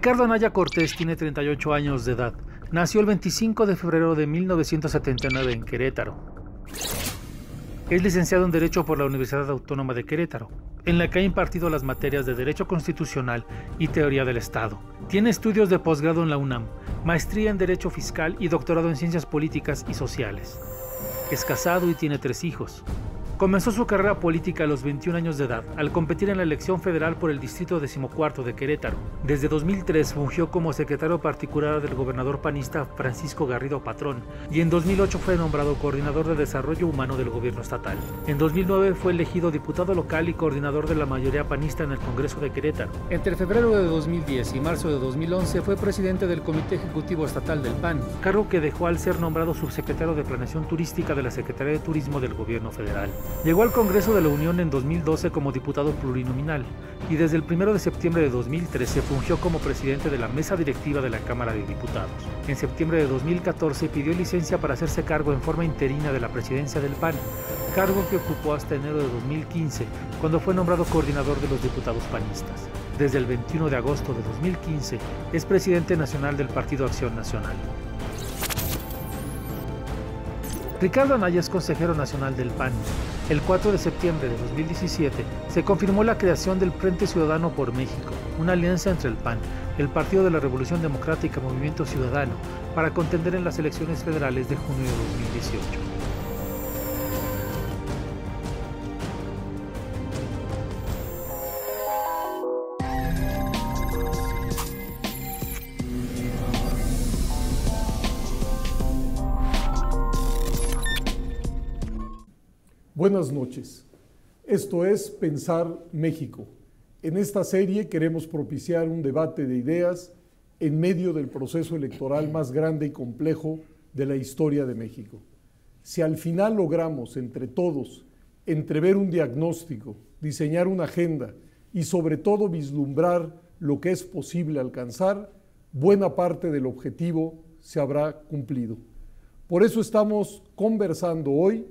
Ricardo Anaya Cortés tiene 38 años de edad. Nació el 25 de febrero de 1979 en Querétaro. Es licenciado en Derecho por la Universidad Autónoma de Querétaro, en la que ha impartido las materias de Derecho Constitucional y Teoría del Estado. Tiene estudios de posgrado en la UNAM, maestría en Derecho Fiscal y doctorado en Ciencias Políticas y Sociales. Es casado y tiene 3 hijos. Comenzó su carrera política a los 21 años de edad, al competir en la elección federal por el Distrito 14 de Querétaro. Desde 2003 fungió como secretario particular del gobernador panista Francisco Garrido Patrón, y en 2008 fue nombrado coordinador de desarrollo humano del gobierno estatal. En 2009 fue elegido diputado local y coordinador de la mayoría panista en el Congreso de Querétaro. Entre febrero de 2010 y marzo de 2011 fue presidente del Comité Ejecutivo Estatal del PAN, cargo que dejó al ser nombrado subsecretario de Planeación Turística de la Secretaría de Turismo del Gobierno Federal. Llegó al Congreso de la Unión en 2012 como diputado plurinominal y desde el 1 de septiembre de 2013 fungió como presidente de la mesa directiva de la Cámara de Diputados. En septiembre de 2014 pidió licencia para hacerse cargo en forma interina de la presidencia del PAN, cargo que ocupó hasta enero de 2015, cuando fue nombrado coordinador de los diputados panistas. Desde el 21 de agosto de 2015 es presidente nacional del Partido Acción Nacional. Ricardo Anaya es consejero nacional del PAN. El 4 de septiembre de 2017 se confirmó la creación del Frente Ciudadano por México, una alianza entre el PAN, el Partido de la Revolución Democrática Movimiento Ciudadano, para contender en las elecciones federales de junio de 2018. Buenas noches. Esto es Pensar México. En esta serie queremos propiciar un debate de ideas en medio del proceso electoral más grande y complejo de la historia de México. Si al final logramos entre todos entrever un diagnóstico, diseñar una agenda y sobre todo vislumbrar lo que es posible alcanzar, buena parte del objetivo se habrá cumplido. Por eso estamos conversando hoy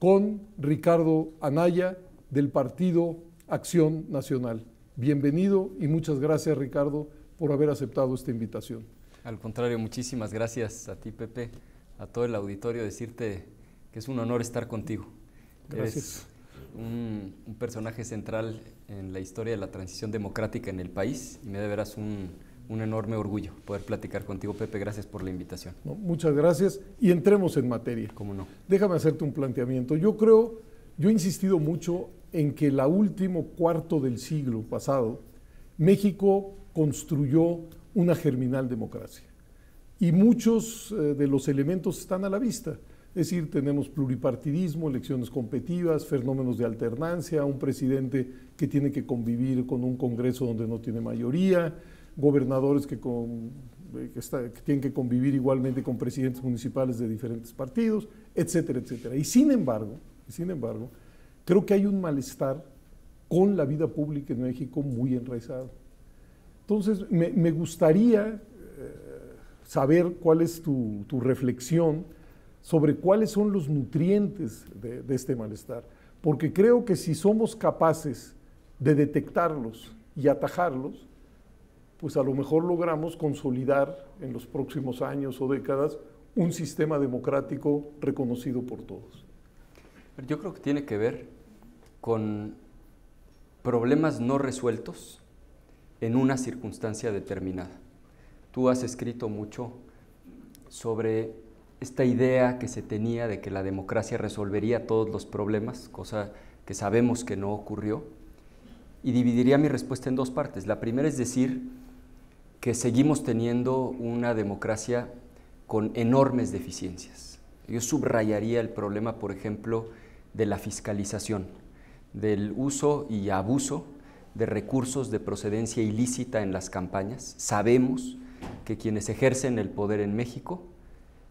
con Ricardo Anaya del Partido Acción Nacional. Bienvenido y muchas gracias, Ricardo, por haber aceptado esta invitación. Al contrario, muchísimas gracias a ti, Pepe, a todo el auditorio, decirte que es un honor estar contigo. Gracias. Eres un personaje central en la historia de la transición democrática en el país y me de veras un enorme orgullo poder platicar contigo, Pepe. Gracias por la invitación. No, muchas gracias y entremos en materia. ¿Cómo no? Déjame hacerte un planteamiento. Yo he insistido mucho en que el último cuarto del siglo pasado, México construyó una germinal democracia y muchos de los elementos están a la vista. Es decir, tenemos pluripartidismo, elecciones competitivas, fenómenos de alternancia, un presidente que tiene que convivir con un Congreso donde no tiene mayoría, gobernadores que tienen que convivir igualmente con presidentes municipales de diferentes partidos, etcétera, etcétera. Y sin embargo, creo que hay un malestar con la vida pública en México muy enraizado. Entonces, me gustaría saber cuál es tu reflexión sobre cuáles son los nutrientes de este malestar, porque creo que si somos capaces de detectarlos y atajarlos, pues a lo mejor logramos consolidar en los próximos años o décadas un sistema democrático reconocido por todos. Yo creo que tiene que ver con problemas no resueltos en una circunstancia determinada. Tú has escrito mucho sobre esta idea que se tenía de que la democracia resolvería todos los problemas, cosa que sabemos que no ocurrió, y dividiría mi respuesta en 2 partes. La primera es decir que seguimos teniendo una democracia con enormes deficiencias. Yo subrayaría el problema, por ejemplo, de la fiscalización, del uso y abuso de recursos de procedencia ilícita en las campañas. Sabemos que quienes ejercen el poder en México,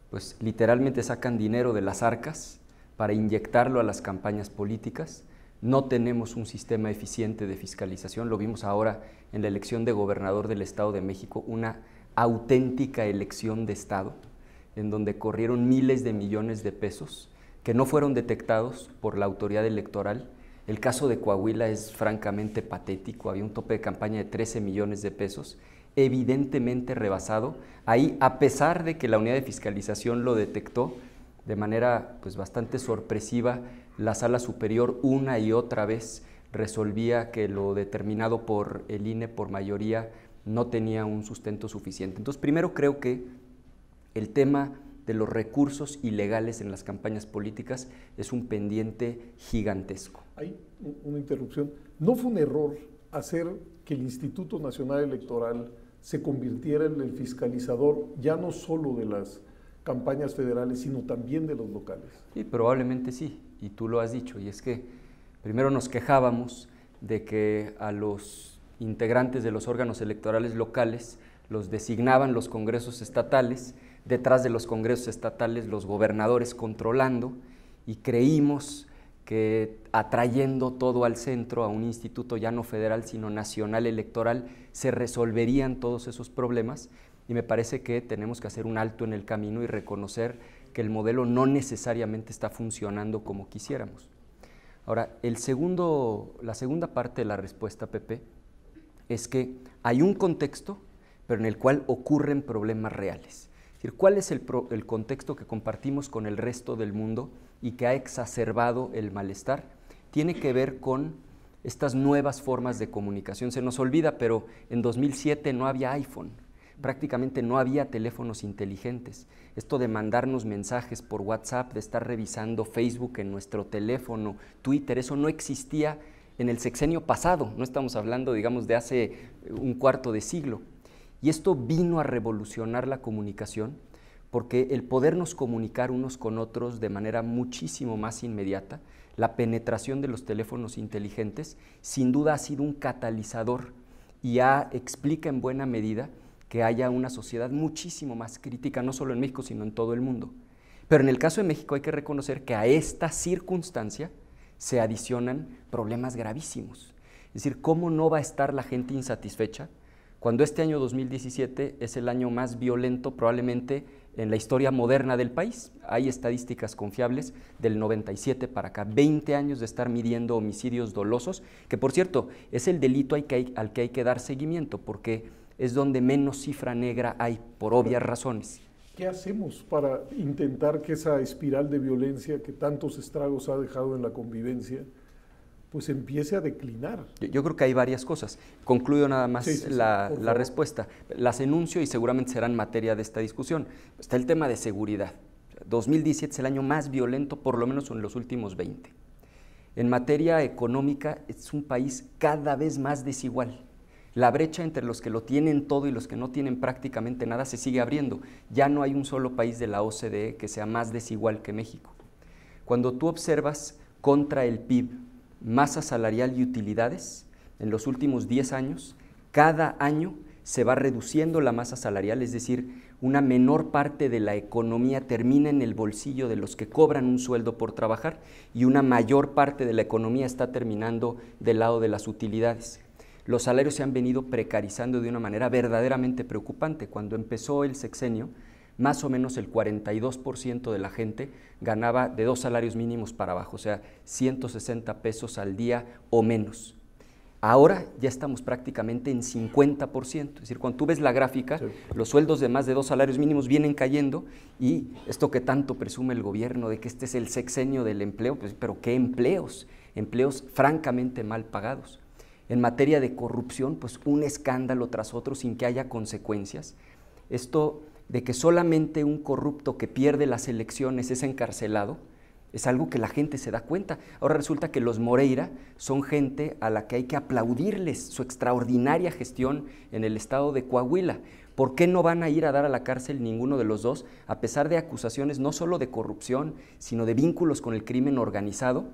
pues literalmente sacan dinero de las arcas para inyectarlo a las campañas políticas. No tenemos un sistema eficiente de fiscalización, lo vimos ahora en la elección de gobernador del Estado de México, una auténtica elección de Estado, en donde corrieron miles de millones de pesos que no fueron detectados por la autoridad electoral. El caso de Coahuila es francamente patético, había un tope de campaña de 13 millones de pesos evidentemente rebasado. Ahí, a pesar de que la unidad de fiscalización lo detectó de manera pues, bastante sorpresiva, la Sala Superior una y otra vez resolvía que lo determinado por el INE por mayoría no tenía un sustento suficiente. Entonces, primero creo que el tema de los recursos ilegales en las campañas políticas es un pendiente gigantesco. Hay una interrupción. ¿No fue un error hacer que el Instituto Nacional Electoral se convirtiera en el fiscalizador ya no solo de las campañas federales, sino también de los locales? Sí, probablemente sí, y tú lo has dicho, y es que primero nos quejábamos de que a los integrantes de los órganos electorales locales los designaban los congresos estatales, detrás de los congresos estatales los gobernadores controlando, y creímos que atrayendo todo al centro, a un instituto ya no federal sino nacional electoral, se resolverían todos esos problemas, y me parece que tenemos que hacer un alto en el camino y reconocer que el modelo no necesariamente está funcionando como quisiéramos. Ahora, la segunda parte de la respuesta, Pepe, es que hay un contexto, pero en el cual ocurren problemas reales. Es decir, ¿cuál es el contexto que compartimos con el resto del mundo y que ha exacerbado el malestar? Tiene que ver con estas nuevas formas de comunicación. Se nos olvida, pero en 2007 no había iPhone, prácticamente no había teléfonos inteligentes. Esto de mandarnos mensajes por WhatsApp, de estar revisando Facebook en nuestro teléfono, Twitter, eso no existía en el sexenio pasado, no estamos hablando, digamos, de hace un cuarto de siglo. Y esto vino a revolucionar la comunicación porque el podernos comunicar unos con otros de manera muchísimo más inmediata, la penetración de los teléfonos inteligentes, sin duda ha sido un catalizador y explica en buena medida que haya una sociedad muchísimo más crítica, no solo en México, sino en todo el mundo. Pero en el caso de México hay que reconocer que a esta circunstancia se adicionan problemas gravísimos. Es decir, ¿cómo no va a estar la gente insatisfecha cuando este año 2017 es el año más violento probablemente en la historia moderna del país? Hay estadísticas confiables del 97 para acá, 20 años de estar midiendo homicidios dolosos, que por cierto es el delito al que hay que dar seguimiento porque es donde menos cifra negra hay, por obvias razones. ¿Qué hacemos para intentar que esa espiral de violencia que tantos estragos ha dejado en la convivencia pues empiece a declinar? Yo creo que hay varias cosas. Concluyo nada más la respuesta. Las enuncio y seguramente serán materia de esta discusión. Está el tema de seguridad. 2017 es el año más violento, por lo menos en los últimos 20. En materia económica es un país cada vez más desigual. La brecha entre los que lo tienen todo y los que no tienen prácticamente nada se sigue abriendo. Ya no hay un solo país de la OCDE que sea más desigual que México. Cuando tú observas contra el PIB masa salarial y utilidades, en los últimos 10 años, cada año se va reduciendo la masa salarial, es decir, una menor parte de la economía termina en el bolsillo de los que cobran un sueldo por trabajar y una mayor parte de la economía está terminando del lado de las utilidades. Los salarios se han venido precarizando de una manera verdaderamente preocupante. Cuando empezó el sexenio, más o menos el 42% de la gente ganaba de 2 salarios mínimos para abajo, o sea, 160 pesos al día o menos. Ahora ya estamos prácticamente en 50%, es decir, cuando tú ves la gráfica, sí, los sueldos de más de 2 salarios mínimos vienen cayendo y esto que tanto presume el gobierno de que este es el sexenio del empleo, pues, pero ¿qué empleos? Empleos francamente mal pagados. En materia de corrupción, pues un escándalo tras otro sin que haya consecuencias. Esto de que solamente un corrupto que pierde las elecciones es encarcelado, es algo que la gente se da cuenta. Ahora resulta que los Moreira son gente a la que hay que aplaudirles su extraordinaria gestión en el estado de Coahuila. ¿Por qué no van a ir a dar a la cárcel ninguno de los dos, a pesar de acusaciones no solo de corrupción, sino de vínculos con el crimen organizado?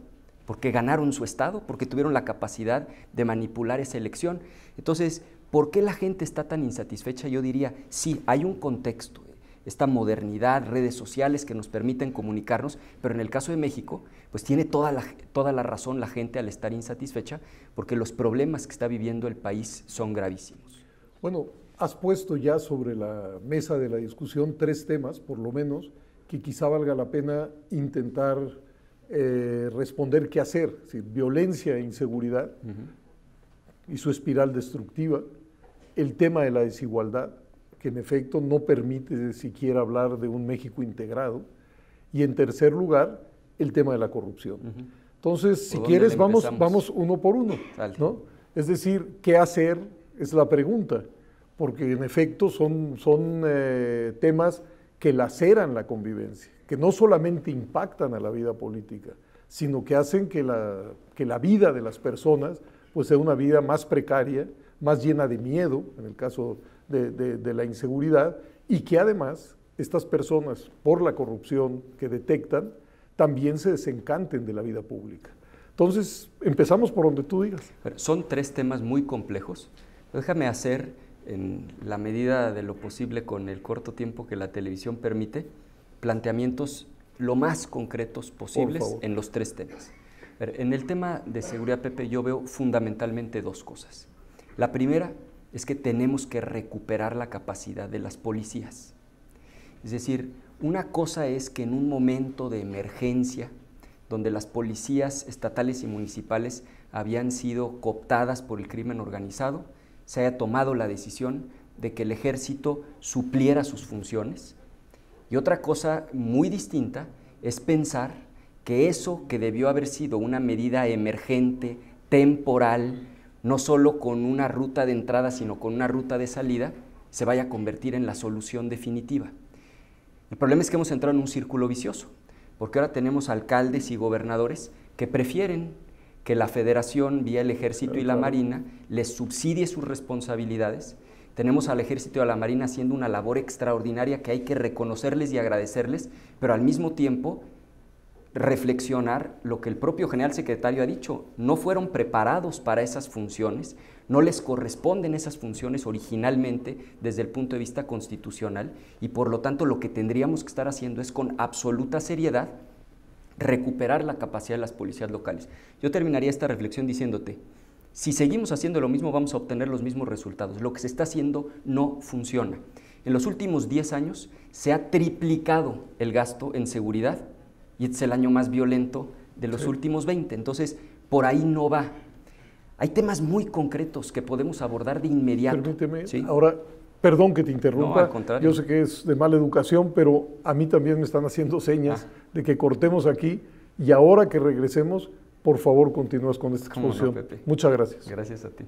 Porque ganaron su estado, porque tuvieron la capacidad de manipular esa elección. Entonces, ¿por qué la gente está tan insatisfecha? Yo diría, sí, hay un contexto, esta modernidad, redes sociales que nos permiten comunicarnos, pero en el caso de México, pues tiene toda la razón la gente al estar insatisfecha, porque los problemas que está viviendo el país son gravísimos. Bueno, has puesto ya sobre la mesa de la discusión 3 temas, por lo menos, que quizá valga la pena intentar responder qué hacer, es decir, violencia e inseguridad y su espiral destructiva, el tema de la desigualdad, que en efecto no permite siquiera hablar de un México integrado. Y en tercer lugar, el tema de la corrupción. Entonces, si quieres, vamos uno por uno, ¿no? Es decir, ¿qué hacer? Es la pregunta, porque en efecto son temas que laceran la convivencia, que no solamente impactan a la vida política, sino que hacen que la vida de las personas pues, sea una vida más precaria, más llena de miedo, en el caso de la inseguridad, y que además estas personas, por la corrupción que detectan, también se desencanten de la vida pública. Entonces, empezamos por donde tú digas. Son tres temas muy complejos. Déjame hacer, en la medida de lo posible con el corto tiempo que la televisión permite, planteamientos lo más concretos posibles en los tres temas. En el tema de seguridad, Pepe, yo veo fundamentalmente dos cosas. La primera es que tenemos que recuperar la capacidad de las policías. Es decir, una cosa es que en un momento de emergencia, donde las policías estatales y municipales habían sido cooptadas por el crimen organizado, se haya tomado la decisión de que el ejército supliera sus funciones. Y otra cosa muy distinta es pensar que eso que debió haber sido una medida emergente, temporal, no solo con una ruta de entrada, sino con una ruta de salida, se vaya a convertir en la solución definitiva. El problema es que hemos entrado en un círculo vicioso, porque ahora tenemos alcaldes y gobernadores que prefieren que la Federación, vía el Ejército y la Marina, les subsidie sus responsabilidades. Tenemos al Ejército y a la Marina haciendo una labor extraordinaria que hay que reconocerles y agradecerles, pero al mismo tiempo reflexionar lo que el propio general secretario ha dicho: no fueron preparados para esas funciones, no les corresponden esas funciones originalmente desde el punto de vista constitucional, y por lo tanto lo que tendríamos que estar haciendo es con absoluta seriedad recuperar la capacidad de las policías locales. Yo terminaría esta reflexión diciéndote: si seguimos haciendo lo mismo vamos a obtener los mismos resultados. Lo que se está haciendo no funciona. En los últimos 10 años se ha triplicado el gasto en seguridad y este es el año más violento de los últimos 20. Entonces, por ahí no va. Hay temas muy concretos que podemos abordar de inmediato. Permíteme, ¿sí? Ahora, perdón que te interrumpa, No, al contrario. yo sé que es de mala educación, pero a mí también me están haciendo señas de que cortemos aquí y ahora que regresemos, por favor, continúas con esta exposición. ¿Cómo no, Pepe? Muchas gracias. Gracias a ti.